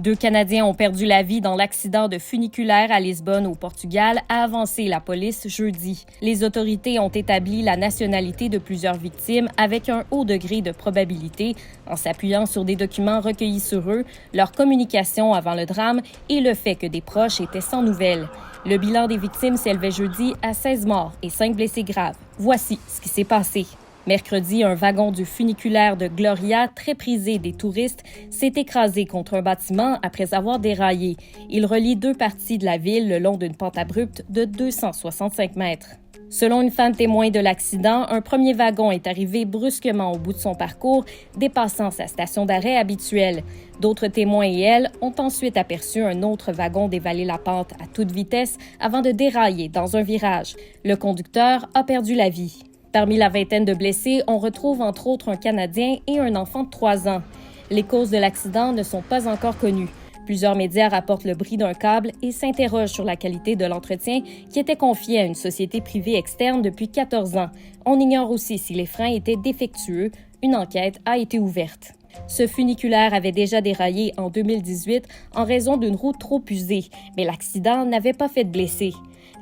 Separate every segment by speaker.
Speaker 1: 2 Canadiens ont perdu la vie dans l'accident de funiculaire à Lisbonne, au Portugal, a avancé la police jeudi. Les autorités ont établi la nationalité de plusieurs victimes avec un haut degré de probabilité en s'appuyant sur des documents recueillis sur eux, leur communication avant le drame et le fait que des proches étaient sans nouvelles. Le bilan des victimes s'élevait jeudi à 16 morts et 5 blessés graves. Voici ce qui s'est passé. Mercredi, un wagon du funiculaire de Gloria, très prisé des touristes, s'est écrasé contre un bâtiment après avoir déraillé. Il relie 2 parties de la ville le long d'une pente abrupte de 265 mètres. Selon une femme témoin de l'accident, un premier wagon est arrivé brusquement au bout de son parcours, dépassant sa station d'arrêt habituelle. D'autres témoins et elle ont ensuite aperçu un autre wagon dévaler la pente à toute vitesse avant de dérailler dans un virage. Le conducteur a perdu la vie. Parmi la vingtaine de blessés, on retrouve entre autres un Canadien et un enfant de 3 ans. Les causes de l'accident ne sont pas encore connues. Plusieurs médias rapportent le bris d'un câble et s'interrogent sur la qualité de l'entretien qui était confié à une société privée externe depuis 14 ans. On ignore aussi si les freins étaient défectueux. Une enquête a été ouverte. Ce funiculaire avait déjà déraillé en 2018 en raison d'une route trop usée, mais l'accident n'avait pas fait de blessés.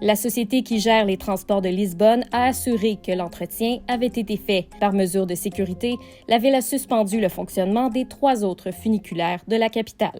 Speaker 1: La société qui gère les transports de Lisbonne a assuré que l'entretien avait été fait. Par mesure de sécurité, la ville a suspendu le fonctionnement des 3 autres funiculaires de la capitale.